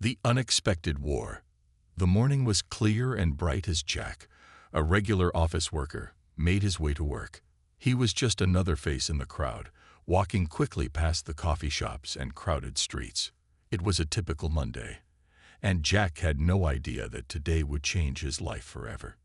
The unexpected war. The morning was clear and bright as Jack, a regular office worker, made his way to work. He was just another face in the crowd, walking quickly past the coffee shops and crowded streets. It was a typical Monday, and Jack had no idea that today would change his life forever.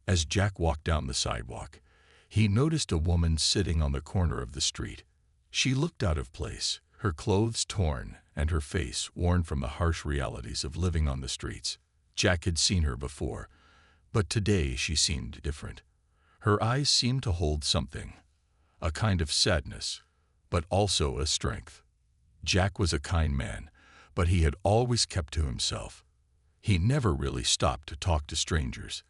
As Jack walked down the sidewalk, he noticed a woman sitting on the corner of the street. She looked out of place, her clothes torn and her face worn from the harsh realities of living on the streets. Jack had seen her before, but today she seemed different. Her eyes seemed to hold something, a kind of sadness, but also a strength. Jack was a kind man, but he had always kept to himself. He never really stopped to talk to strangers,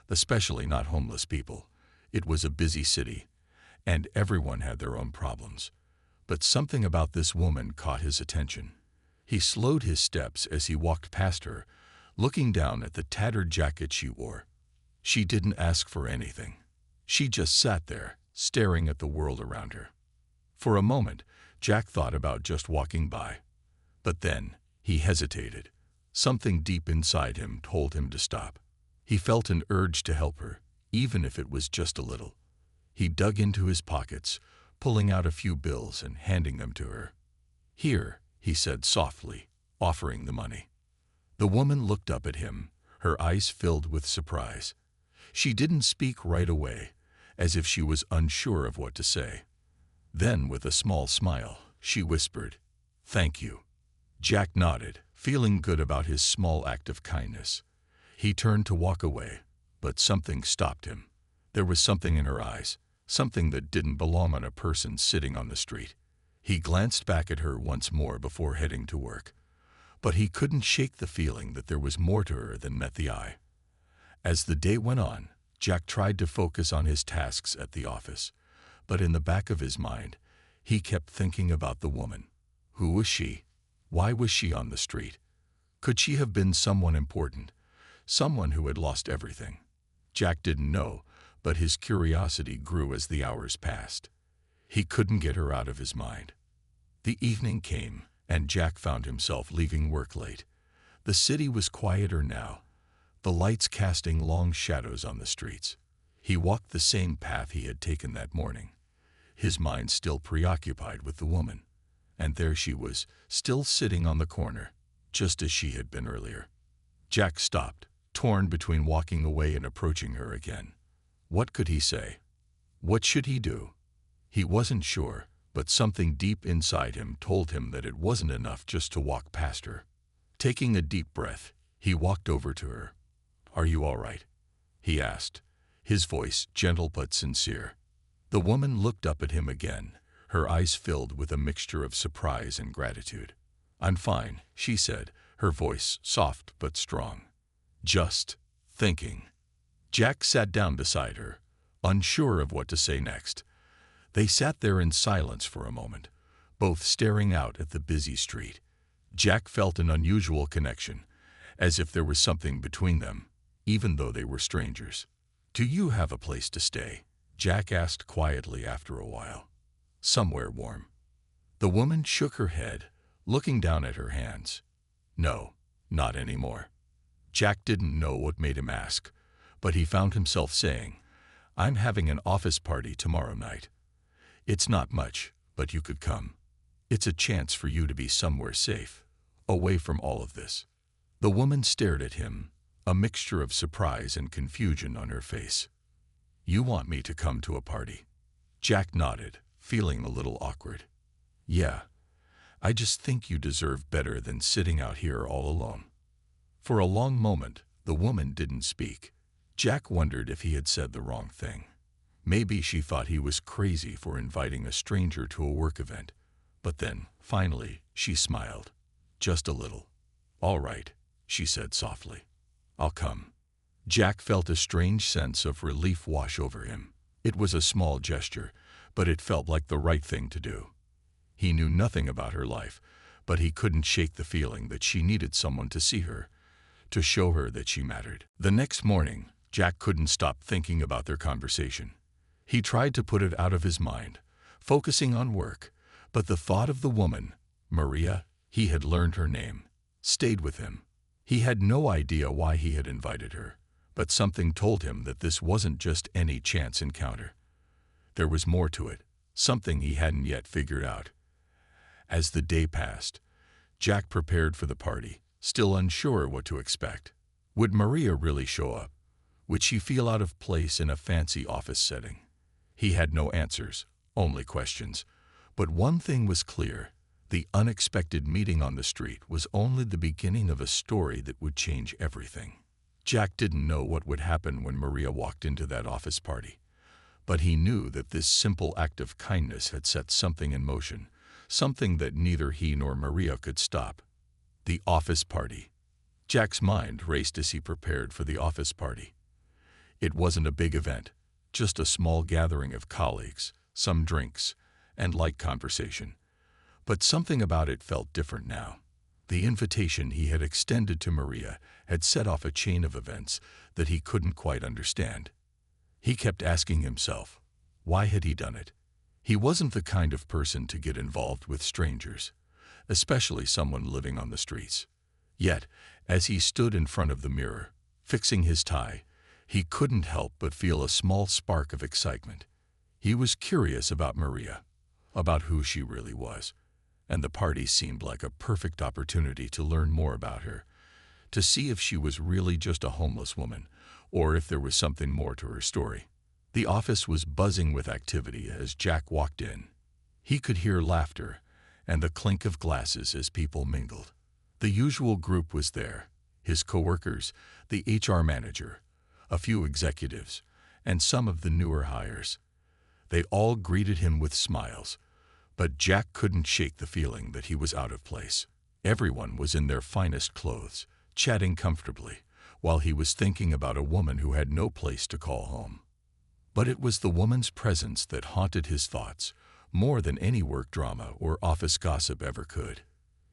especially not homeless people. It was a busy city, and everyone had their own problems. But something about this woman caught his attention. He slowed his steps as he walked past her, looking down at the tattered jacket she wore. She didn't ask for anything. She just sat there, staring at the world around her. For a moment, Jack thought about just walking by. But then, he hesitated. Something deep inside him told him to stop. He felt an urge to help her, even if it was just a little. He dug into his pockets, pulling out a few bills and handing them to her. "Here," he said softly, offering the money. The woman looked up at him, her eyes filled with surprise. She didn't speak right away, as if she was unsure of what to say. Then, with a small smile, she whispered, "Thank you." Jack nodded, feeling good about his small act of kindness. He turned to walk away, but something stopped him. There was something in her eyes, something that didn't belong on a person sitting on the street. He glanced back at her once more before heading to work, but he couldn't shake the feeling that there was more to her than met the eye. As the day went on, Jack tried to focus on his tasks at the office, but in the back of his mind, he kept thinking about the woman. Who was she? Why was she on the street? Could she have been someone important, someone who had lost everything? Jack didn't know, but his curiosity grew as the hours passed. He couldn't get her out of his mind. The evening came, and Jack found himself leaving work late. The city was quieter now, the lights casting long shadows on the streets. He walked the same path he had taken that morning, his mind still preoccupied with the woman. And there she was, still sitting on the corner, just as she had been earlier. Jack stopped, torn between walking away and approaching her again. What could he say? What should he do? He wasn't sure, but something deep inside him told him that it wasn't enough just to walk past her. Taking a deep breath, he walked over to her. "Are you all right?" he asked, his voice gentle but sincere. The woman looked up at him again, her eyes filled with a mixture of surprise and gratitude. "I'm fine," she said, her voice soft but strong. "Just thinking." Jack sat down beside her, unsure of what to say next. They sat there in silence for a moment, both staring out at the busy street. Jack felt an unusual connection, as if there was something between them, even though they were strangers. "Do you have a place to stay?" Jack asked quietly after a while. "Somewhere warm." The woman shook her head, looking down at her hands. "No, not anymore." Jack didn't know what made him ask, but he found himself saying, "I'm having an office party tomorrow night. It's not much, but you could come. It's a chance for you to be somewhere safe, away from all of this." The woman stared at him, a mixture of surprise and confusion on her face. "You want me to come to a party?" Jack nodded, feeling a little awkward. "Yeah, I just think you deserve better than sitting out here all alone." For a long moment, the woman didn't speak. Jack wondered if he had said the wrong thing. Maybe she thought he was crazy for inviting a stranger to a work event. But then, finally, she smiled. Just a little. "All right," she said softly. "I'll come." Jack felt a strange sense of relief wash over him. It was a small gesture, but it felt like the right thing to do. He knew nothing about her life, but he couldn't shake the feeling that she needed someone to see her, to show her that she mattered. The next morning, Jack couldn't stop thinking about their conversation. He tried to put it out of his mind, focusing on work, but the thought of the woman, Maria, he had learned her name, stayed with him. He had no idea why he had invited her, but something told him that this wasn't just any chance encounter. There was more to it, something he hadn't yet figured out. As the day passed, Jack prepared for the party, still unsure what to expect. Would Maria really show up? Would she feel out of place in a fancy office setting? He had no answers, only questions. But one thing was clear. The unexpected meeting on the street was only the beginning of a story that would change everything. Jack didn't know what would happen when Maria walked into that office party, but he knew that this simple act of kindness had set something in motion, something that neither he nor Maria could stop. The office party. Jack's mind raced as he prepared for the office party. It wasn't a big event, just a small gathering of colleagues, some drinks, and light conversation. But something about it felt different now. The invitation he had extended to Maria had set off a chain of events that he couldn't quite understand. He kept asking himself, why had he done it? He wasn't the kind of person to get involved with strangers, especially someone living on the streets. Yet, as he stood in front of the mirror, fixing his tie, he couldn't help but feel a small spark of excitement. He was curious about Maria, about who she really was, and the party seemed like a perfect opportunity to learn more about her, to see if she was really just a homeless woman, or if there was something more to her story. The office was buzzing with activity as Jack walked in. He could hear laughter and the clink of glasses as people mingled. The usual group was there, his coworkers, the HR manager, a few executives, and some of the newer hires. They all greeted him with smiles, but Jack couldn't shake the feeling that he was out of place. Everyone was in their finest clothes, chatting comfortably, while he was thinking about a woman who had no place to call home. But it was the woman's presence that haunted his thoughts, more than any work drama or office gossip ever could.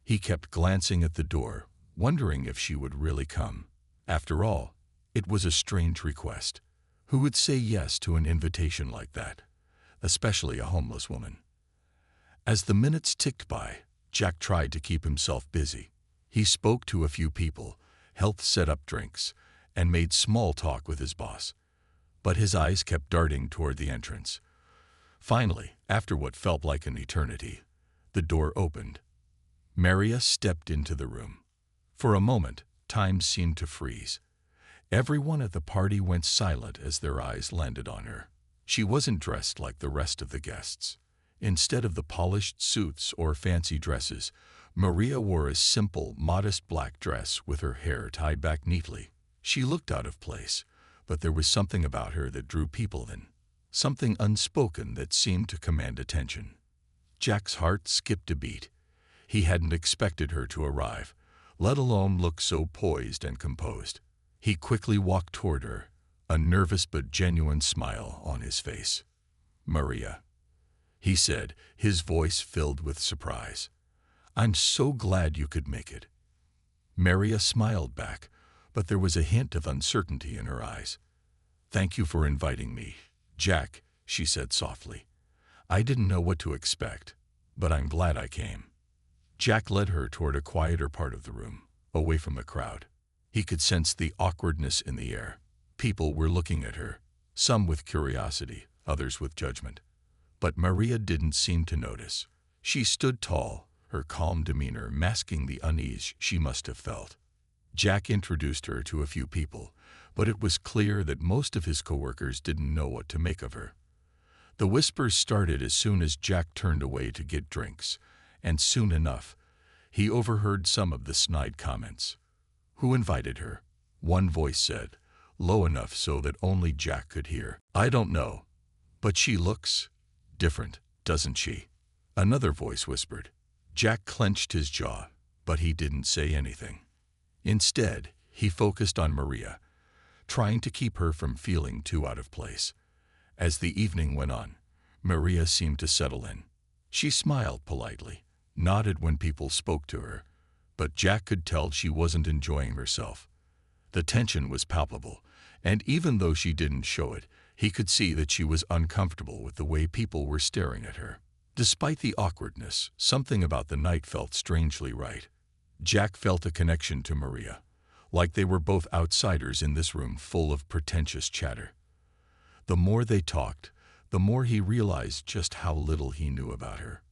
He kept glancing at the door, wondering if she would really come. After all, it was a strange request. Who would say yes to an invitation like that, especially a homeless woman? As the minutes ticked by, Jack tried to keep himself busy. He spoke to a few people, helped set up drinks, and made small talk with his boss. But his eyes kept darting toward the entrance. Finally, after what felt like an eternity, the door opened. Maria stepped into the room. For a moment, time seemed to freeze. Everyone at the party went silent as their eyes landed on her. She wasn't dressed like the rest of the guests. Instead of the polished suits or fancy dresses, Maria wore a simple, modest black dress with her hair tied back neatly. She looked out of place, but there was something about her that drew people in, something unspoken that seemed to command attention. Jack's heart skipped a beat. He hadn't expected her to arrive, let alone look so poised and composed. He quickly walked toward her, a nervous but genuine smile on his face. "Maria," he said, his voice filled with surprise. "I'm so glad you could make it." Maria smiled back, but there was a hint of uncertainty in her eyes. "Thank you for inviting me, Jack," she said softly. "I didn't know what to expect, but I'm glad I came." Jack led her toward a quieter part of the room, away from the crowd. He could sense the awkwardness in the air. People were looking at her, some with curiosity, others with judgment. But Maria didn't seem to notice. She stood tall, her calm demeanor masking the unease she must have felt. Jack introduced her to a few people, but it was clear that most of his coworkers didn't know what to make of her. The whispers started as soon as Jack turned away to get drinks, and soon enough, he overheard some of the snide comments. "Who invited her?" one voice said, low enough so that only Jack could hear. "I don't know, but she looks different, doesn't she?" Another voice whispered. Jack clenched his jaw, but he didn't say anything. Instead, he focused on Maria, trying to keep her from feeling too out of place. As the evening went on, Maria seemed to settle in. She smiled politely, nodded when people spoke to her, but Jack could tell she wasn't enjoying herself. The tension was palpable, and even though she didn't show it, he could see that she was uncomfortable with the way people were staring at her. Despite the awkwardness, something about the night felt strangely right. Jack felt a connection to Maria, like they were both outsiders in this room full of pretentious chatter. The more they talked, the more he realized just how little he knew about her.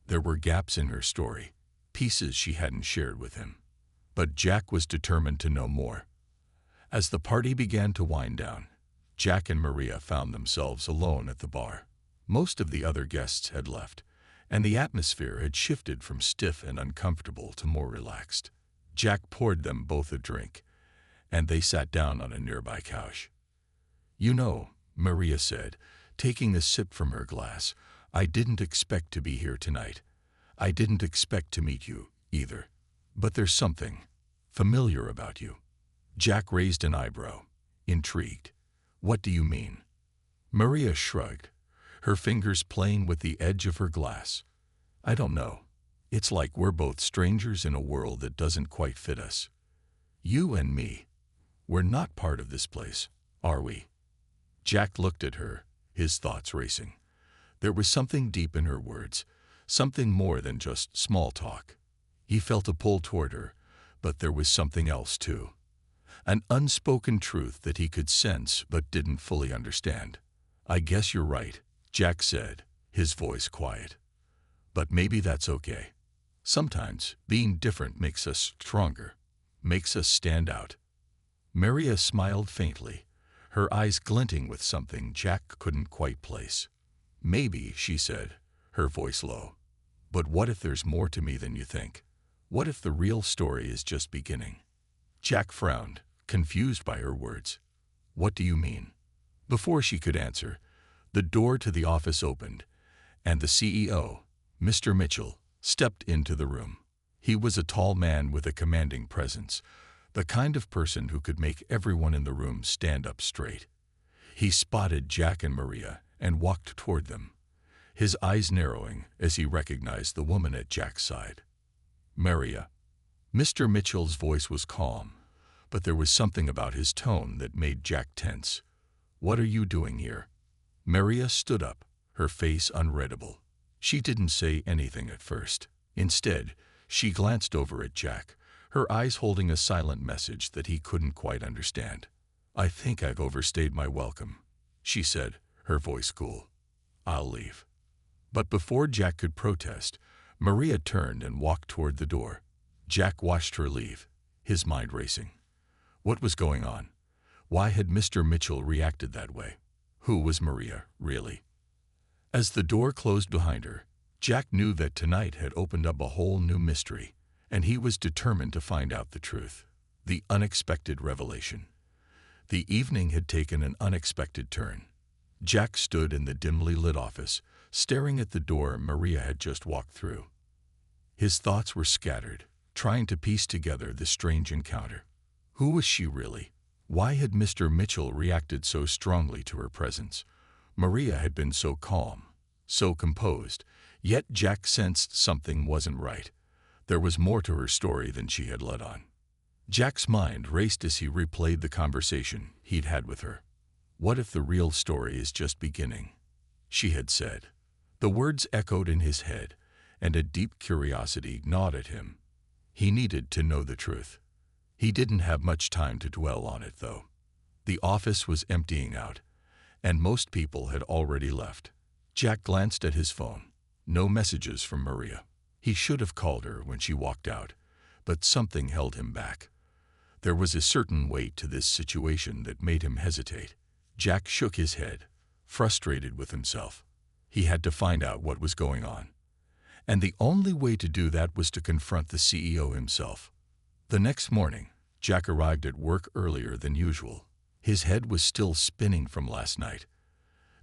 There were gaps in her story, pieces she hadn't shared with him. But Jack was determined to know more. As the party began to wind down, Jack and Maria found themselves alone at the bar. Most of the other guests had left, and the atmosphere had shifted from stiff and uncomfortable to more relaxed. Jack poured them both a drink, and they sat down on a nearby couch. "You know," Maria said, taking a sip from her glass, "I didn't expect to be here tonight. I didn't expect to meet you, either. But there's something familiar about you." Jack raised an eyebrow, intrigued. "What do you mean?" Maria shrugged, her fingers playing with the edge of her glass. "I don't know. It's like we're both strangers in a world that doesn't quite fit us. You and me. We're not part of this place, are we?" Jack looked at her, his thoughts racing. There was something deep in her words, something more than just small talk. He felt a pull toward her, but there was something else too. An unspoken truth that he could sense but didn't fully understand. "I guess you're right," Jack said, his voice quiet. "But maybe that's okay. Sometimes being different makes us stronger, makes us stand out." Maria smiled faintly, her eyes glinting with something Jack couldn't quite place. "Maybe," she said, her voice low. "But what if there's more to me than you think? What if the real story is just beginning?" Jack frowned, confused by her words. "What do you mean?" Before she could answer, the door to the office opened, and the CEO, Mr. Mitchell, stepped into the room. He was a tall man with a commanding presence, the kind of person who could make everyone in the room stand up straight. He spotted Jack and Maria and walked toward them, his eyes narrowing as he recognized the woman at Jack's side. "Maria." Mr. Mitchell's voice was calm, but there was something about his tone that made Jack tense. "What are you doing here?" Maria stood up, her face unreadable. She didn't say anything at first. Instead, she glanced over at Jack, her eyes holding a silent message that he couldn't quite understand. "I think I've overstayed my welcome," she said, her voice cool. "I'll leave." But before Jack could protest, Maria turned and walked toward the door. Jack watched her leave, his mind racing. What was going on? Why had Mr. Mitchell reacted that way? Who was Maria, really? As the door closed behind her, Jack knew that tonight had opened up a whole new mystery, and he was determined to find out the truth. The unexpected revelation. The evening had taken an unexpected turn. Jack stood in the dimly lit office, staring at the door Maria had just walked through. His thoughts were scattered, trying to piece together the strange encounter. Who was she really? Why had Mr. Mitchell reacted so strongly to her presence? Maria had been so calm, so composed, yet Jack sensed something wasn't right. There was more to her story than she had let on. Jack's mind raced as he replayed the conversation he'd had with her. "What if the real story is just beginning?" she had said. The words echoed in his head, and a deep curiosity gnawed at him. He needed to know the truth. He didn't have much time to dwell on it, though. The office was emptying out, and most people had already left. Jack glanced at his phone. No messages from Maria. He should have called her when she walked out, but something held him back. There was a certain weight to this situation that made him hesitate. Jack shook his head, frustrated with himself. He had to find out what was going on. And the only way to do that was to confront the CEO himself. The next morning, Jack arrived at work earlier than usual. His head was still spinning from last night.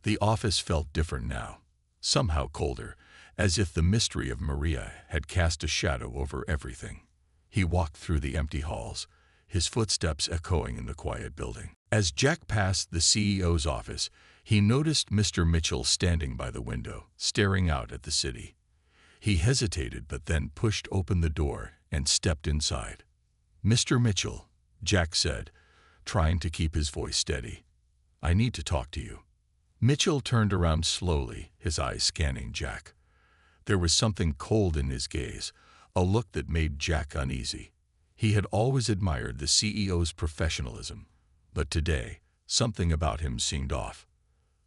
The office felt different now, somehow colder, as if the mystery of Maria had cast a shadow over everything. He walked through the empty halls, his footsteps echoing in the quiet building. As Jack passed the CEO's office, he noticed Mr. Mitchell standing by the window, staring out at the city. He hesitated but then pushed open the door and stepped inside. "Mr. Mitchell," Jack said, trying to keep his voice steady. "I need to talk to you." Mitchell turned around slowly, his eyes scanning Jack. There was something cold in his gaze, a look that made Jack uneasy. He had always admired the CEO's professionalism, but today, something about him seemed off.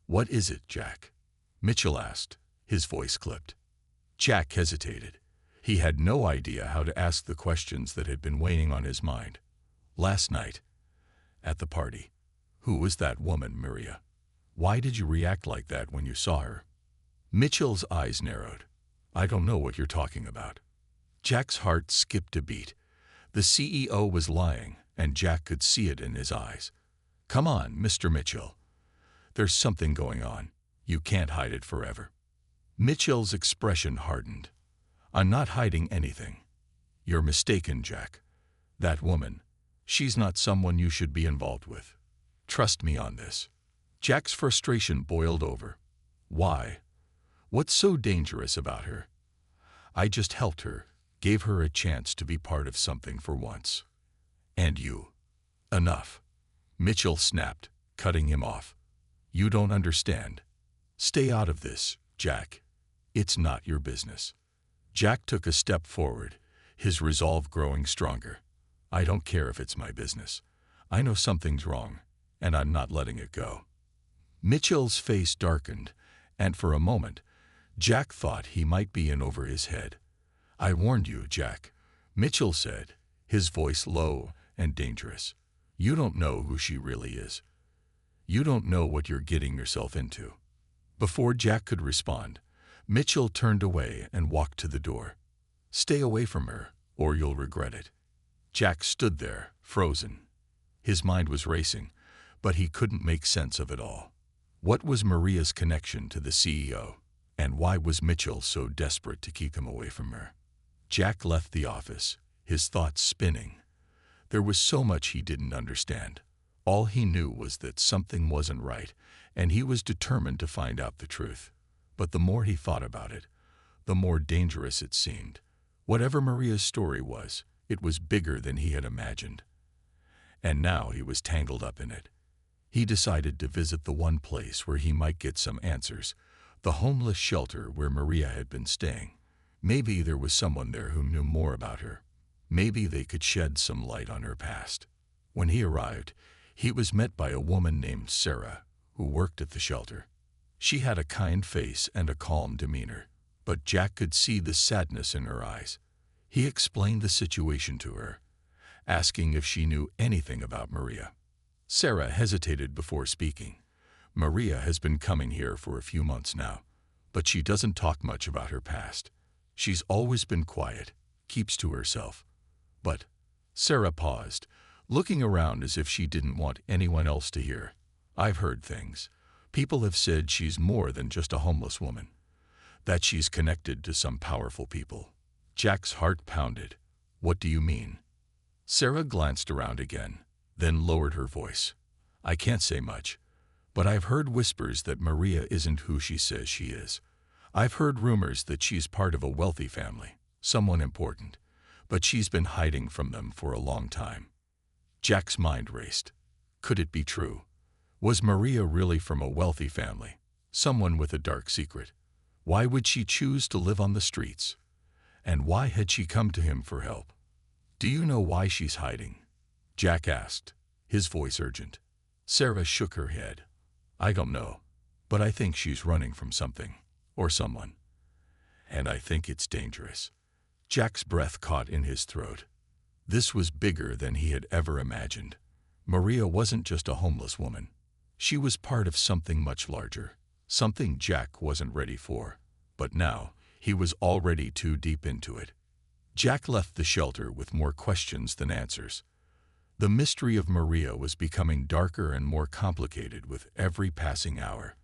"What is it, Jack?" Mitchell asked, his voice clipped. Jack hesitated. He had no idea how to ask the questions that had been weighing on his mind. "Last night, at the party, who was that woman, Maria? Why did you react like that when you saw her?" Mitchell's eyes narrowed. "I don't know what you're talking about." Jack's heart skipped a beat. The CEO was lying, and Jack could see it in his eyes. "Come on, Mr. Mitchell. There's something going on. You can't hide it forever." Mitchell's expression hardened. "I'm not hiding anything." "You're mistaken, Jack. That woman, she's not someone you should be involved with. Trust me on this." Jack's frustration boiled over. "Why? What's so dangerous about her? I just helped her, gave her a chance to be part of something for once. And you." "Enough," Mitchell snapped, cutting him off. "You don't understand. Stay out of this, Jack. It's not your business." Jack took a step forward, his resolve growing stronger. "I don't care if it's my business. I know something's wrong, and I'm not letting it go." Mitchell's face darkened, and for a moment, Jack thought he might be in over his head. "I warned you, Jack," Mitchell said, his voice low and dangerous. "You don't know who she really is. You don't know what you're getting yourself into." Before Jack could respond, Mitchell turned away and walked to the door. "Stay away from her, or you'll regret it." Jack stood there, frozen. His mind was racing, but he couldn't make sense of it all. What was Maria's connection to the CEO, and why was Mitchell so desperate to keep him away from her? Jack left the office, his thoughts spinning. There was so much he didn't understand. All he knew was that something wasn't right, and he was determined to find out the truth. But the more he thought about it, the more dangerous it seemed. Whatever Maria's story was, it was bigger than he had imagined. And now he was tangled up in it. He decided to visit the one place where he might get some answers, the homeless shelter where Maria had been staying. Maybe there was someone there who knew more about her. Maybe they could shed some light on her past. When he arrived, he was met by a woman named Sarah, who worked at the shelter. She had a kind face and a calm demeanor, but Jack could see the sadness in her eyes. He explained the situation to her, asking if she knew anything about Maria. Sarah hesitated before speaking. "Maria has been coming here for a few months now, but she doesn't talk much about her past. She's always been quiet, keeps to herself." "But," Sarah paused, looking around as if she didn't want anyone else to hear. "I've heard things. People have said she's more than just a homeless woman, that she's connected to some powerful people." Jack's heart pounded. "What do you mean?" Sarah glanced around again, then lowered her voice. "I can't say much, but I've heard whispers that Maria isn't who she says she is. I've heard rumors that she's part of a wealthy family, someone important, but she's been hiding from them for a long time." Jack's mind raced. Could it be true? Was Maria really from a wealthy family, someone with a dark secret? Why would she choose to live on the streets? And why had she come to him for help? "Do you know why she's hiding?" Jack asked, his voice urgent. Sarah shook her head. "I don't know, but I think she's running from something, or someone. And I think it's dangerous." Jack's breath caught in his throat. This was bigger than he had ever imagined. Maria wasn't just a homeless woman. She was part of something much larger, something Jack wasn't ready for. But now, he was already too deep into it. Jack left the shelter with more questions than answers. The mystery of Maria was becoming darker and more complicated with every passing hour.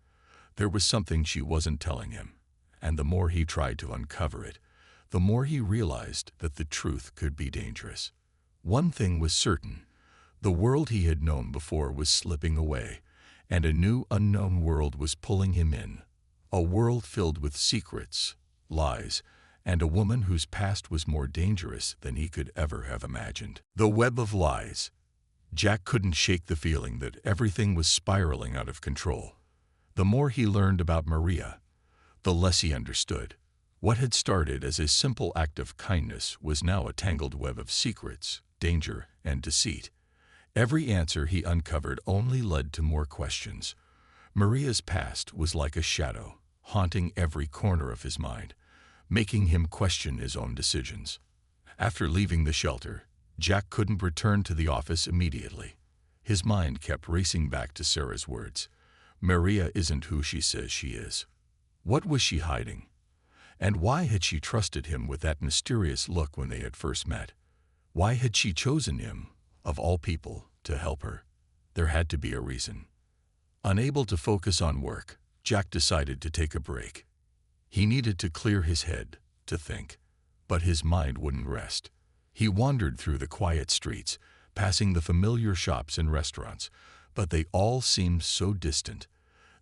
There was something she wasn't telling him, and the more he tried to uncover it, the more he realized that the truth could be dangerous. One thing was certain: the world he had known before was slipping away, and a new unknown world was pulling him in. A world filled with secrets, lies, and a woman whose past was more dangerous than he could ever have imagined. The web of lies. Jack couldn't shake the feeling that everything was spiraling out of control. The more he learned about Maria, the less he understood. What had started as a simple act of kindness was now a tangled web of secrets, danger, and deceit. Every answer he uncovered only led to more questions. Maria's past was like a shadow, haunting every corner of his mind, making him question his own decisions. After leaving the shelter, Jack couldn't return to the office immediately. His mind kept racing back to Sarah's words. Maria isn't who she says she is. What was she hiding? And why had she trusted him with that mysterious look when they had first met? Why had she chosen him, of all people, to help her? There had to be a reason. Unable to focus on work, Jack decided to take a break. He needed to clear his head, to think. But his mind wouldn't rest. He wandered through the quiet streets, passing the familiar shops and restaurants, but they all seemed so distant.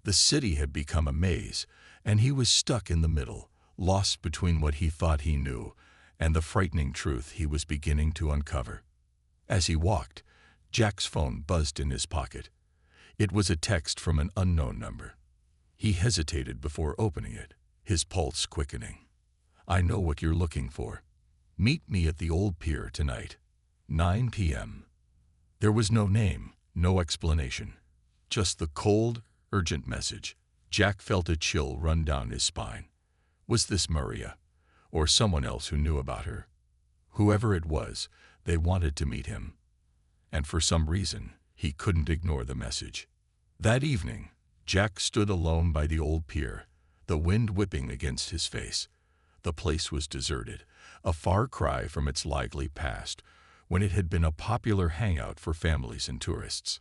The city had become a maze, and he was stuck in the middle, lost between what he thought he knew and the frightening truth he was beginning to uncover. As he walked, Jack's phone buzzed in his pocket. It was a text from an unknown number. He hesitated before opening it, his pulse quickening. "I know what you're looking for. Meet me at the old pier tonight, 9 p.m. There was no name, no explanation, just the cold, urgent message. Jack felt a chill run down his spine. Was this Maria, or someone else who knew about her? Whoever it was, they wanted to meet him. And for some reason, he couldn't ignore the message. That evening, Jack stood alone by the old pier, the wind whipping against his face. The place was deserted, a far cry from its lively past, when it had been a popular hangout for families and tourists.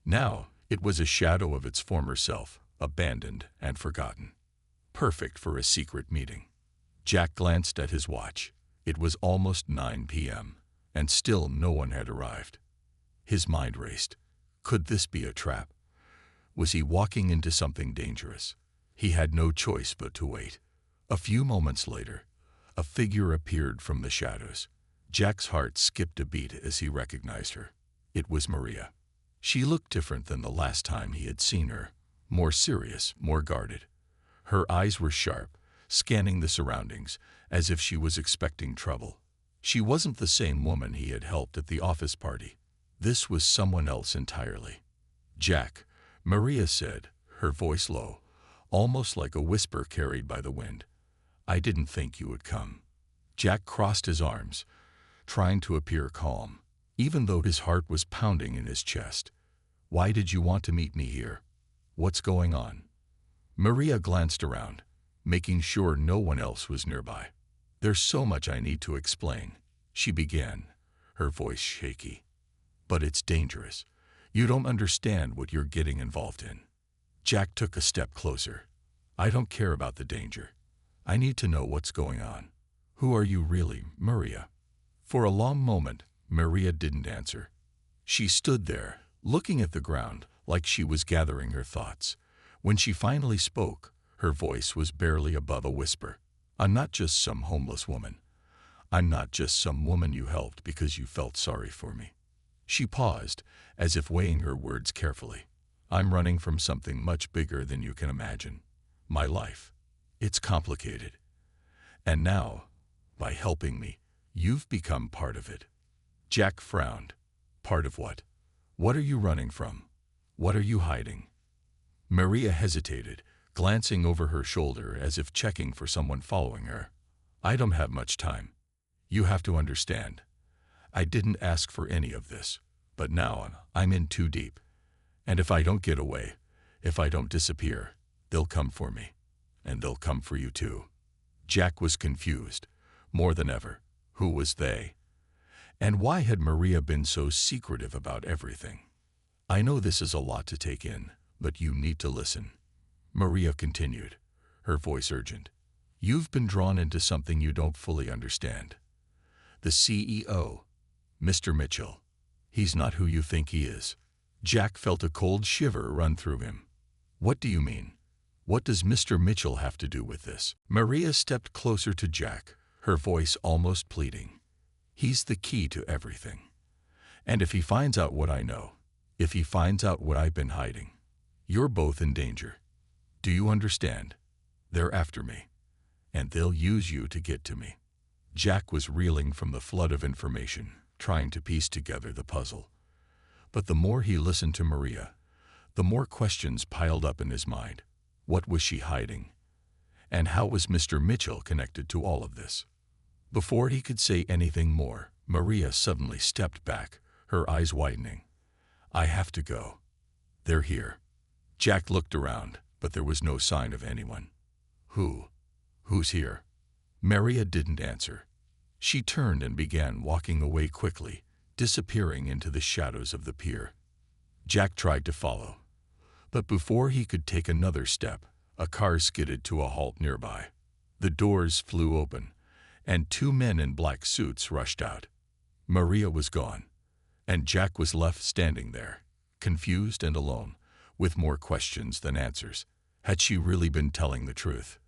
Now, it was a shadow of its former self, abandoned and forgotten. Perfect for a secret meeting. Jack glanced at his watch. It was almost 9 p.m., and still no one had arrived. His mind raced. Could this be a trap? Was he walking into something dangerous? He had no choice but to wait. A few moments later, a figure appeared from the shadows. Jack's heart skipped a beat as he recognized her. It was Maria. She looked different than the last time he had seen her, more serious, more guarded. Her eyes were sharp, scanning the surroundings, as if she was expecting trouble. She wasn't the same woman he had helped at the office party. This was someone else entirely. "Jack," Maria said, her voice low, almost like a whisper carried by the wind. "I didn't think you would come." Jack crossed his arms, trying to appear calm, even though his heart was pounding in his chest. "Why did you want to meet me here? What's going on?" Maria glanced around, making sure no one else was nearby. "There's so much I need to explain," she began, her voice shaky. "But it's dangerous. You don't understand what you're getting involved in." Jack took a step closer. "I don't care about the danger. I need to know what's going on. Who are you really, Maria?" For a long moment, Maria didn't answer. She stood there, looking at the ground like she was gathering her thoughts. When she finally spoke, her voice was barely above a whisper. "I'm not just some homeless woman. I'm not just some woman you helped because you felt sorry for me." She paused, as if weighing her words carefully. "I'm running from something much bigger than you can imagine. My life. It's complicated. And now, by helping me, you've become part of it." Jack frowned. "Part of what? What are you running from? What are you hiding?" Maria hesitated, glancing over her shoulder as if checking for someone following her. "I don't have much time. You have to understand. I didn't ask for any of this, but now I'm in too deep. And if I don't get away, if I don't disappear, they'll come for me. And they'll come for you too." Jack was confused, more than ever. Who was they? And why had Maria been so secretive about everything? "I know this is a lot to take in, but you need to listen," Maria continued, her voice urgent. "You've been drawn into something you don't fully understand. The CEO, Mr. Mitchell. He's not who you think he is." Jack felt a cold shiver run through him. "What do you mean? What does Mr. Mitchell have to do with this?" Maria stepped closer to Jack, her voice almost pleading. "He's the key to everything. And if he finds out what I know, if he finds out what I've been hiding, you're both in danger. Do you understand? They're after me. and they'll use you to get to me. Jack was reeling from the flood of information, trying to piece together the puzzle. But the more he listened to Maria, the more questions piled up in his mind. What was she hiding? And how was Mr. Mitchell connected to all of this? Before he could say anything more, Maria suddenly stepped back, her eyes widening. I have to go. They're here. Jack looked around, but there was no sign of anyone. Who's here? Maria didn't answer. She turned and began walking away quickly, disappearing into the shadows of the pier. Jack tried to follow, but before he could take another step, a car skidded to a halt nearby. The doors flew open, and two men in black suits rushed out. Maria was gone, and Jack was left standing there, confused and alone, with more questions than answers. Had she really been telling the truth?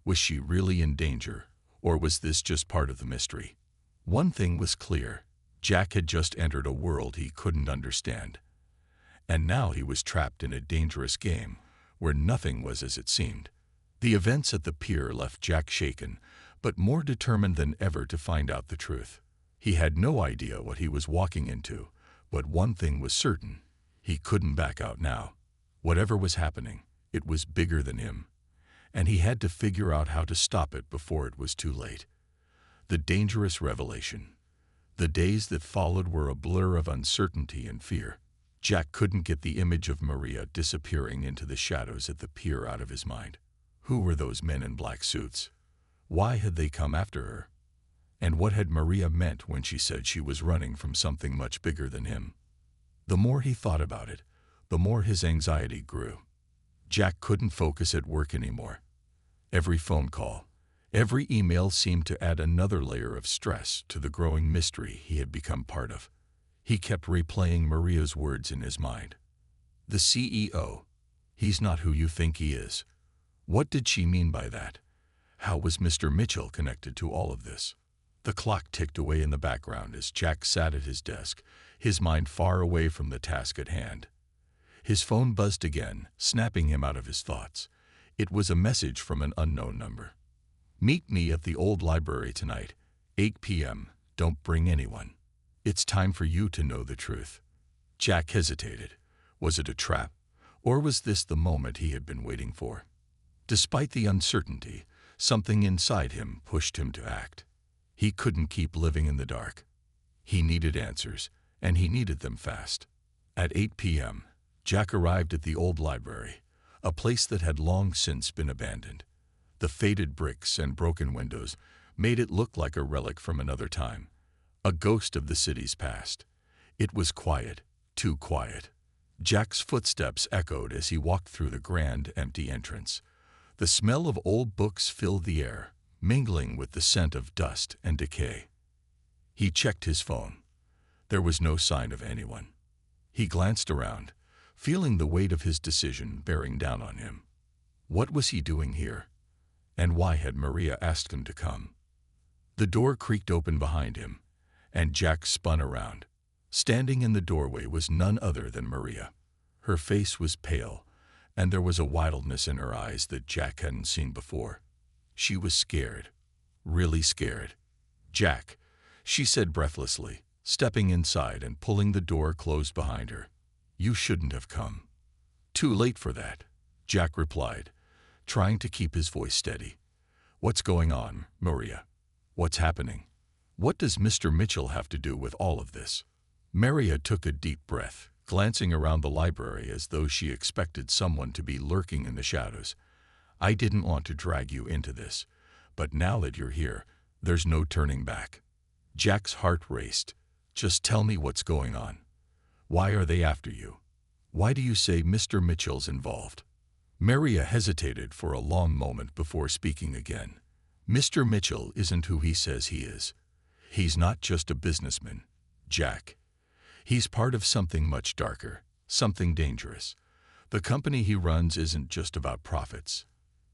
Was she really in danger, or was this just part of the mystery? One thing was clear. Jack had just entered a world he couldn't understand. And now he was trapped in a dangerous game where nothing was as it seemed. The events at the pier left Jack shaken, but more determined than ever to find out the truth. He had no idea what he was walking into, but one thing was certain. He couldn't back out now. Whatever was happening, it was bigger than him, and he had to figure out how to stop it before it was too late. The dangerous revelation. The days that followed were a blur of uncertainty and fear. Jack couldn't get the image of Maria disappearing into the shadows at the pier out of his mind. Who were those men in black suits? Why had they come after her? And what had Maria meant when she said she was running from something much bigger than him? The more he thought about it, the more his anxiety grew. Jack couldn't focus at work anymore. Every phone call, every email seemed to add another layer of stress to the growing mystery he had become part of. He kept replaying Maria's words in his mind. The CEO. He's not who you think he is. What did she mean by that? How was Mr. Mitchell connected to all of this? The clock ticked away in the background as Jack sat at his desk, his mind far away from the task at hand. His phone buzzed again, snapping him out of his thoughts. It was a message from an unknown number. Meet me at the old library tonight, 8 p.m. Don't bring anyone. It's time for you to know the truth. Jack hesitated. Was it a trap, or was this the moment he had been waiting for? Despite the uncertainty, something inside him pushed him to act. He couldn't keep living in the dark. He needed answers, and he needed them fast. At 8 p.m., Jack arrived at the old library, a place that had long since been abandoned. The faded bricks and broken windows made it look like a relic from another time, a ghost of the city's past. It was quiet, too quiet. Jack's footsteps echoed as he walked through the grand, empty entrance. The smell of old books filled the air, mingling with the scent of dust and decay. He checked his phone. There was no sign of anyone. He glanced around, feeling the weight of his decision bearing down on him. What was he doing here? And why had Maria asked him to come? The door creaked open behind him, and Jack spun around. Standing in the doorway was none other than Maria. Her face was pale, and there was a wildness in her eyes that Jack hadn't seen before. She was scared, really scared. "Jack," she said breathlessly, stepping inside and pulling the door closed behind her. "You shouldn't have come." "Too late for that," Jack replied, trying to keep his voice steady. "What's going on, Maria? What's happening? What does Mr. Mitchell have to do with all of this?" Maria took a deep breath, glancing around the library as though she expected someone to be lurking in the shadows. "I didn't want to drag you into this, but now that you're here, there's no turning back." Jack's heart raced. "Just tell me what's going on. Why are they after you? Why do you say Mr. Mitchell's involved?" Maria hesitated for a long moment before speaking again. "Mr. Mitchell isn't who he says he is. He's not just a businessman, Jack. He's part of something much darker, something dangerous. The company he runs isn't just about profits.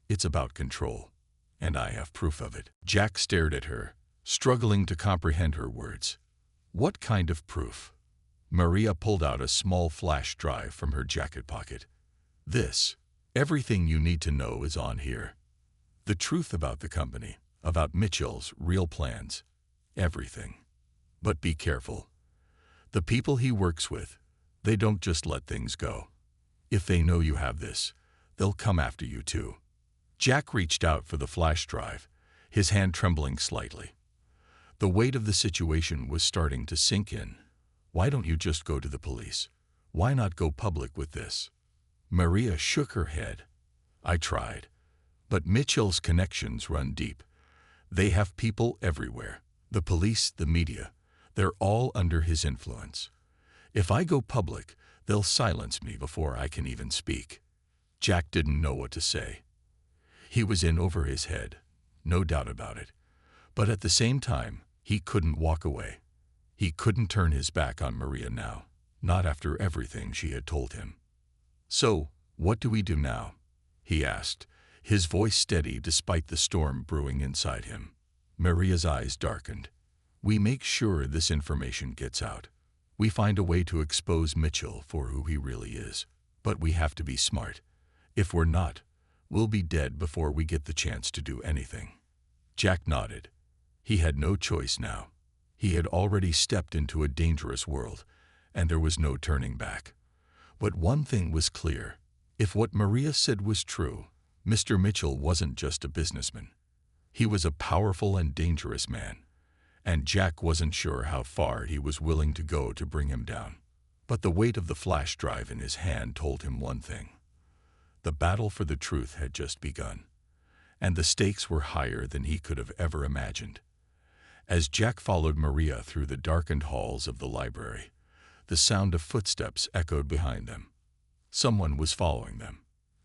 It's about control, and I have proof of it." Jack stared at her, struggling to comprehend her words. "What kind of proof?" Maria pulled out a small flash drive from her jacket pocket. "This. Everything you need to know is on here." The truth about the company, about Mitchell's real plans, everything. But be careful. The people he works with, they don't just let things go. If they know you have this, they'll come after you too. Jack reached out for the flash drive, his hand trembling slightly. The weight of the situation was starting to sink in. Why don't you just go to the police? Why not go public with this? Maria shook her head. I tried. But Mitchell's connections run deep. They have people everywhere. The police, the media, they're all under his influence. If I go public, they'll silence me before I can even speak. Jack didn't know what to say. He was in over his head, no doubt about it. But at the same time, he couldn't walk away. He couldn't turn his back on Maria now, not after everything she had told him. So, what do we do now? He asked, his voice steady despite the storm brewing inside him. Maria's eyes darkened. We make sure this information gets out. We find a way to expose Mitchell for who he really is. But we have to be smart. If we're not, we'll be dead before we get the chance to do anything. Jack nodded. He had no choice now. He had already stepped into a dangerous world, and there was no turning back. But one thing was clear. If what Maria said was true, Mr. Mitchell wasn't just a businessman. He was a powerful and dangerous man, and Jack wasn't sure how far he was willing to go to bring him down. But the weight of the flash drive in his hand told him one thing. The battle for the truth had just begun, and the stakes were higher than he could have ever imagined. As Jack followed Maria through the darkened halls of the library, the sound of footsteps echoed behind them. Someone was following them.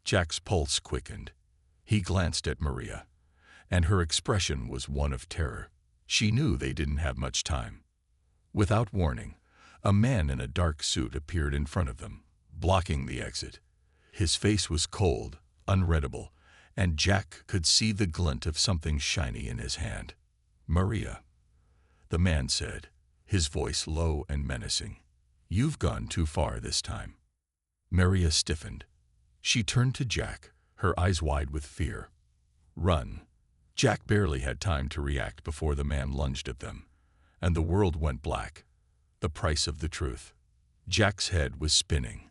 Jack's pulse quickened. He glanced at Maria, and her expression was one of terror. She knew they didn't have much time. Without warning, a man in a dark suit appeared in front of them, blocking the exit. His face was cold, unreadable, and Jack could see the glint of something shiny in his hand. Maria, the man said, his voice low and menacing. You've gone too far this time. Maria stiffened. She turned to Jack, her eyes wide with fear. Run. Jack barely had time to react before the man lunged at them, and the world went black. The price of the truth. Jack's head was spinning.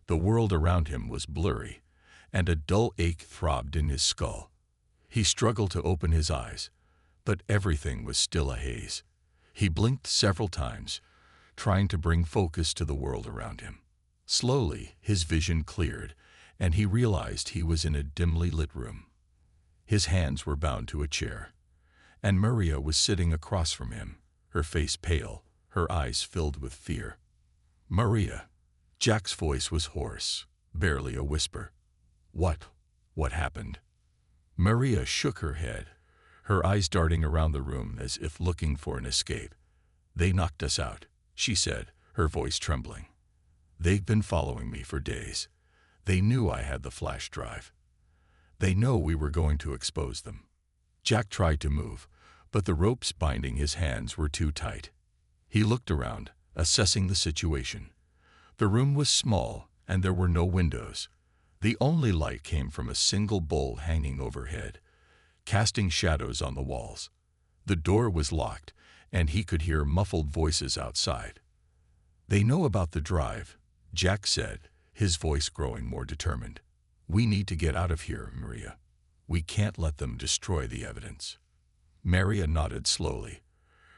The world around him was blurry, and a dull ache throbbed in his skull. He struggled to open his eyes, but everything was still a haze. He blinked several times, trying to bring focus to the world around him. Slowly, his vision cleared, and he realized he was in a dimly lit room. His hands were bound to a chair, and Maria was sitting across from him, her face pale, her eyes filled with fear. Maria. Jack's voice was hoarse, barely a whisper. What happened? Maria shook her head, her eyes darting around the room as if looking for an escape. They knocked us out, she said, her voice trembling. They've been following me for days. They knew I had the flash drive. They know we were going to expose them. Jack tried to move, but the ropes binding his hands were too tight. He looked around, assessing the situation. The room was small, and there were no windows. The only light came from a single bowl hanging overhead, casting shadows on the walls. The door was locked, and he could hear muffled voices outside. They know about the drive, Jack said, his voice growing more determined. We need to get out of here, Maria. We can't let them destroy the evidence. Maria nodded slowly,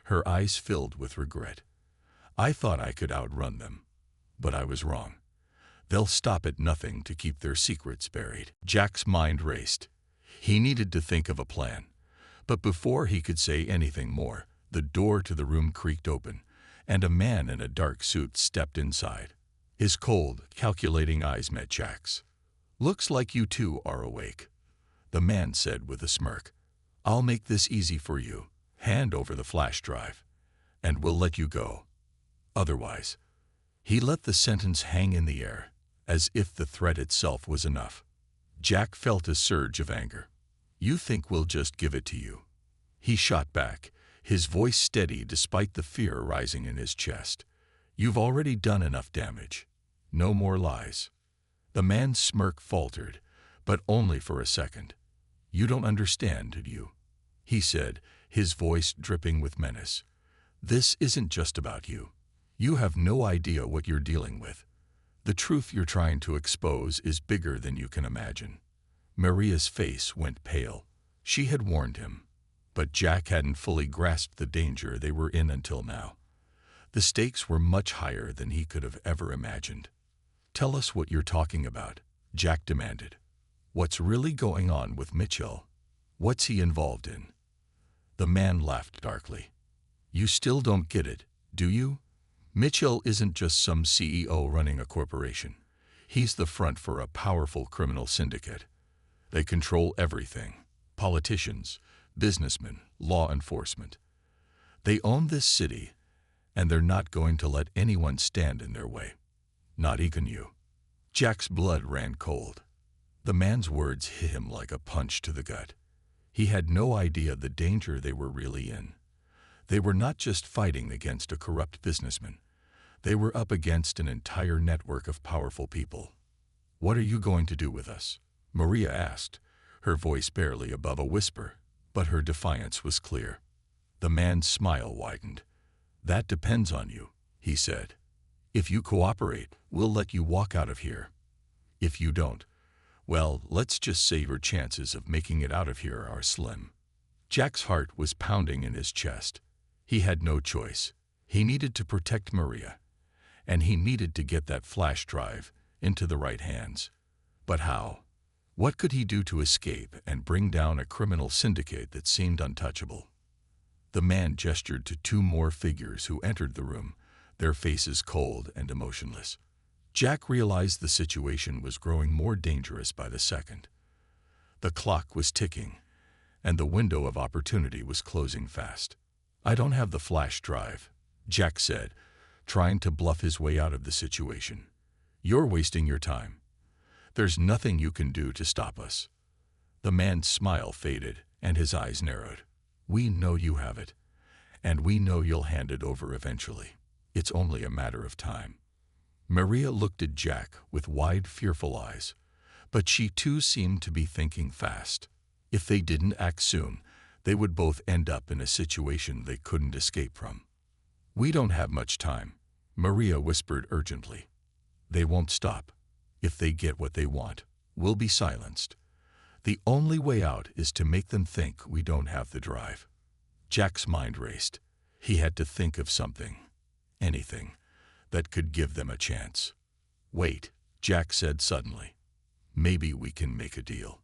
her eyes filled with regret. I thought I could outrun them, but I was wrong. They'll stop at nothing to keep their secrets buried. Jack's mind raced. He needed to think of a plan. But before he could say anything more, the door to the room creaked open, and a man in a dark suit stepped inside. His cold, calculating eyes met Jack's. Looks like you two are awake, the man said with a smirk. I'll make this easy for you. Hand over the flash drive, and we'll let you go. Otherwise, he let the sentence hang in the air, as if the threat itself was enough. Jack felt a surge of anger. You think we'll just give it to you? He shot back, his voice steady despite the fear rising in his chest. You've already done enough damage. No more lies. The man's smirk faltered, but only for a second. "You don't understand, do you?" he said, his voice dripping with menace. "This isn't just about you. You have no idea what you're dealing with. The truth you're trying to expose is bigger than you can imagine." Maria's face went pale. She had warned him, but Jack hadn't fully grasped the danger they were in until now. The stakes were much higher than he could have ever imagined. "Tell us what you're talking about," Jack demanded. "What's really going on with Mitchell? What's he involved in?" The man laughed darkly. "You still don't get it, do you? Mitchell isn't just some CEO running a corporation. He's the front for a powerful criminal syndicate. They control everything: politicians, businessmen, law enforcement. They own this city, and they're not going to let anyone stand in their way. Not even you." Jack's blood ran cold. The man's words hit him like a punch to the gut. He had no idea the danger they were really in. They were not just fighting against a corrupt businessman. They were up against an entire network of powerful people. "What are you going to do with us?" Maria asked, her voice barely above a whisper, but her defiance was clear. The man's smile widened. "That depends on you," he said. "If you cooperate, we'll let you walk out of here. If you don't, well, let's just say your chances of making it out of here are slim." Jack's heart was pounding in his chest. He had no choice. He needed to protect Maria, and he needed to get that flash drive into the right hands. But how? What could he do to escape and bring down a criminal syndicate that seemed untouchable? The man gestured to two more figures who entered the room, their faces cold and emotionless. Jack realized the situation was growing more dangerous by the second. The clock was ticking, and the window of opportunity was closing fast. "I don't have the flash drive," Jack said, trying to bluff his way out of the situation. "You're wasting your time. There's nothing you can do to stop us." The man's smile faded, and his eyes narrowed. "We know you have it, and we know you'll hand it over eventually. It's only a matter of time." Maria looked at Jack with wide, fearful eyes, but she too seemed to be thinking fast. If they didn't act soon, they would both end up in a situation they couldn't escape from. "We don't have much time," Maria whispered urgently. "They won't stop. If they get what they want, we'll be silenced. The only way out is to make them think we don't have the drive." Jack's mind raced. He had to think of something, anything, that could give them a chance. "Wait," Jack said suddenly. "Maybe we can make a deal."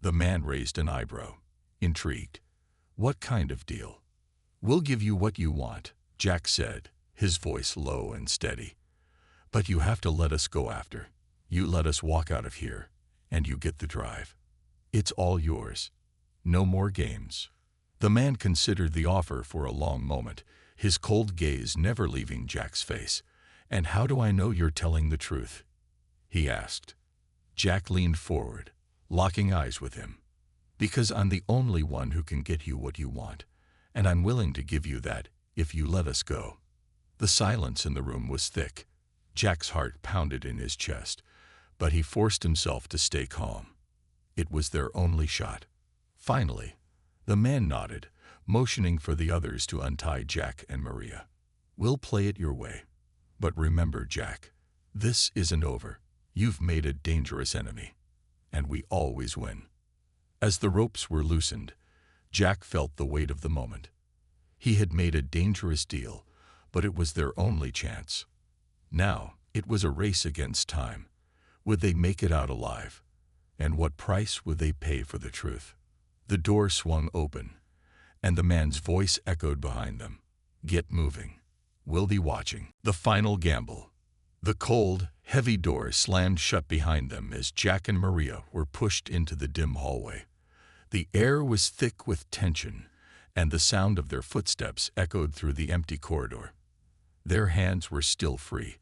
The man raised an eyebrow, intrigued. "What kind of deal?" "We'll give you what you want," Jack said, his voice low and steady. "But you have to let us go after. You let us walk out of here, and you get the drive. It's all yours. No more games." The man considered the offer for a long moment, his cold gaze never leaving Jack's face. "And how do I know you're telling the truth?" he asked. Jack leaned forward, locking eyes with him. "Because I'm the only one who can get you what you want, and I'm willing to give you that if you let us go." The silence in the room was thick. Jack's heart pounded in his chest, but he forced himself to stay calm. It was their only shot. Finally, the man nodded, motioning for the others to untie Jack and Maria. "We'll play it your way. But remember, Jack, this isn't over. You've made a dangerous enemy, and we always win." As the ropes were loosened, Jack felt the weight of the moment. He had made a dangerous deal, but it was their only chance. Now, it was a race against time. Would they make it out alive? And what price would they pay for the truth? The door swung open, and the man's voice echoed behind them. "Get moving. We'll be watching." The final gamble. The cold, heavy door slammed shut behind them as Jack and Maria were pushed into the dim hallway. The air was thick with tension, and the sound of their footsteps echoed through the empty corridor. Their hands were still free,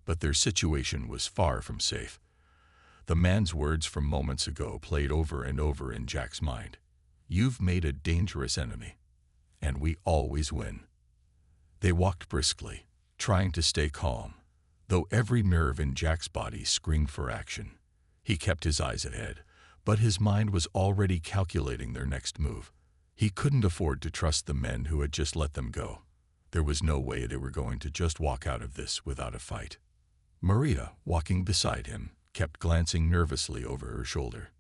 but their situation was far from safe. The man's words from moments ago played over and over in Jack's mind. "You've made a dangerous enemy, and we always win." They walked briskly, trying to stay calm, though every nerve in Jack's body screamed for action. He kept his eyes ahead, but his mind was already calculating their next move. He couldn't afford to trust the men who had just let them go. There was no way they were going to just walk out of this without a fight. Maria, walking beside him, kept glancing nervously over her shoulder.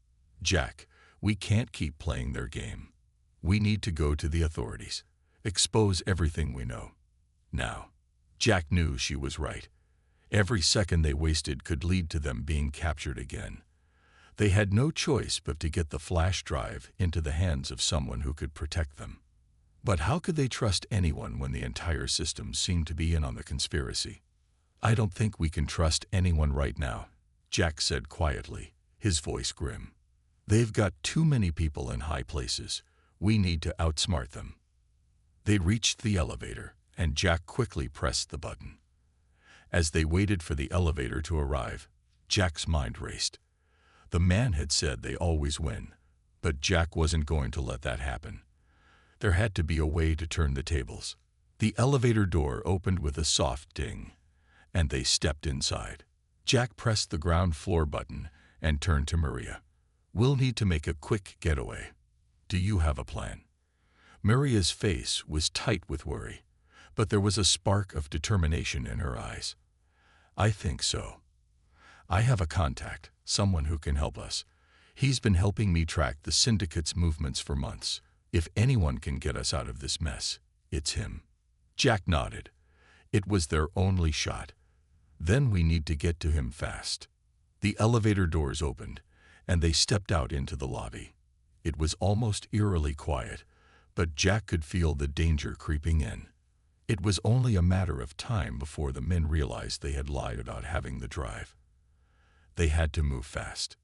"Jack, we can't keep playing their game. We need to go to the authorities. Expose everything we know. Now." Jack knew she was right. Every second they wasted could lead to them being captured again. They had no choice but to get the flash drive into the hands of someone who could protect them. But how could they trust anyone when the entire system seemed to be in on the conspiracy? "I don't think we can trust anyone right now," Jack said quietly, his voice grim. "They've got too many people in high places. We need to outsmart them." They reached the elevator, and Jack quickly pressed the button. As they waited for the elevator to arrive, Jack's mind raced. The man had said they always win, but Jack wasn't going to let that happen. There had to be a way to turn the tables. The elevator door opened with a soft ding, and they stepped inside. Jack pressed the ground floor button and turned to Maria. "We'll need to make a quick getaway. Do you have a plan?" Maria's face was tight with worry, but there was a spark of determination in her eyes. "I think so. I have a contact, someone who can help us. He's been helping me track the syndicate's movements for months. If anyone can get us out of this mess, it's him." Jack nodded. It was their only shot. "Then we need to get to him fast." The elevator doors opened, and they stepped out into the lobby. It was almost eerily quiet, but Jack could feel the danger creeping in. It was only a matter of time before the men realized they had lied about having the drive. They had to move fast.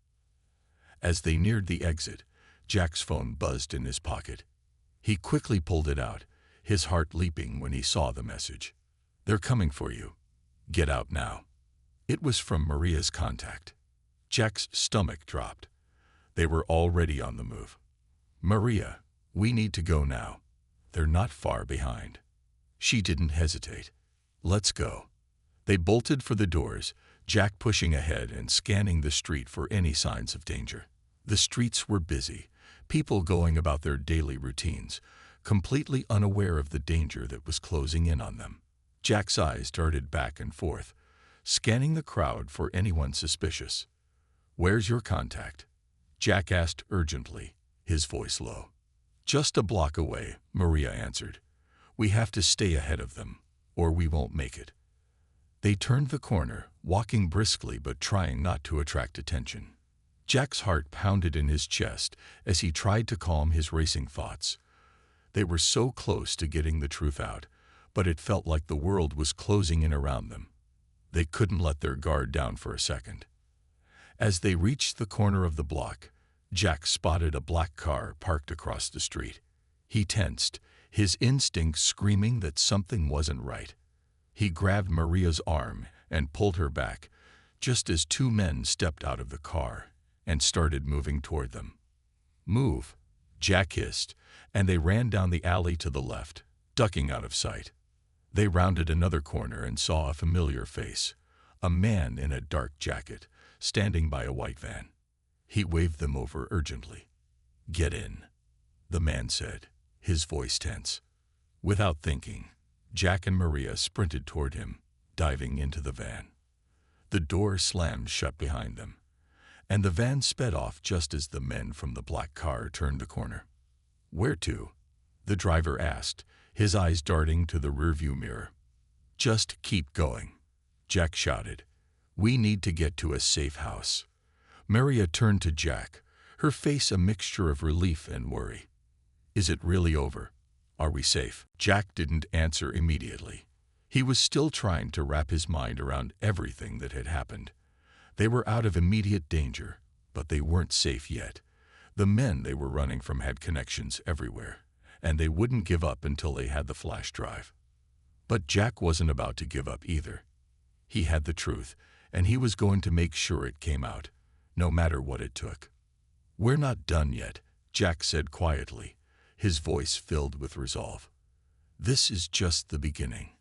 As they neared the exit, Jack's phone buzzed in his pocket. He quickly pulled it out, his heart leaping when he saw the message. "They're coming for you. Get out now." It was from Maria's contact. Jack's stomach dropped. They were already on the move. "Maria, we need to go now. They're not far behind." She didn't hesitate. "Let's go." They bolted for the doors, Jack pushing ahead and scanning the street for any signs of danger. The streets were busy, people going about their daily routines, completely unaware of the danger that was closing in on them. Jack's eyes darted back and forth, scanning the crowd for anyone suspicious. "Where's your contact?" Jack asked urgently, his voice low. "Just a block away," Maria answered. "We have to stay ahead of them, or we won't make it." They turned the corner, walking briskly but trying not to attract attention. Jack's heart pounded in his chest as he tried to calm his racing thoughts. They were so close to getting the truth out, but it felt like the world was closing in around them. They couldn't let their guard down for a second. As they reached the corner of the block, Jack spotted a black car parked across the street. He tensed, his instincts screaming that something wasn't right. He grabbed Maria's arm and pulled her back, just as two men stepped out of the car and started moving toward them. "Move," Jack hissed, and they ran down the alley to the left, ducking out of sight. They rounded another corner and saw a familiar face, a man in a dark jacket, standing by a white van. He waved them over urgently. "Get in," the man said, his voice tense. Without thinking, Jack and Maria sprinted toward him, diving into the van. The door slammed shut behind them, and the van sped off just as the men from the black car turned the corner. "Where to?" the driver asked, his eyes darting to the rearview mirror. "Just keep going," Jack shouted. "We need to get to a safe house." Maria turned to Jack, her face a mixture of relief and worry. "Is it really over? Are we safe?" Jack didn't answer immediately. He was still trying to wrap his mind around everything that had happened. They were out of immediate danger, but they weren't safe yet. The men they were running from had connections everywhere, and they wouldn't give up until they had the flash drive. But Jack wasn't about to give up either. He had the truth, and he was going to make sure it came out, no matter what it took. "We're not done yet," Jack said quietly, his voice filled with resolve. "This is just the beginning.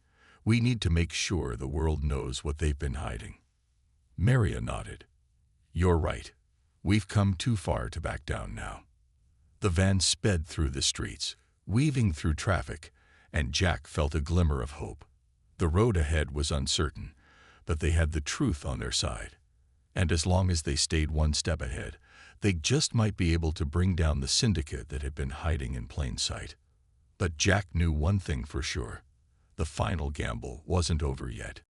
We need to make sure the world knows what they've been hiding." Maria nodded. "You're right. We've come too far to back down now. The van sped through the streets, weaving through traffic, and Jack felt a glimmer of hope. The road ahead was uncertain, but they had the truth on their side. And as long as they stayed one step ahead, they just might be able to bring down the syndicate that had been hiding in plain sight. But Jack knew one thing for sure. The final gamble wasn't over yet.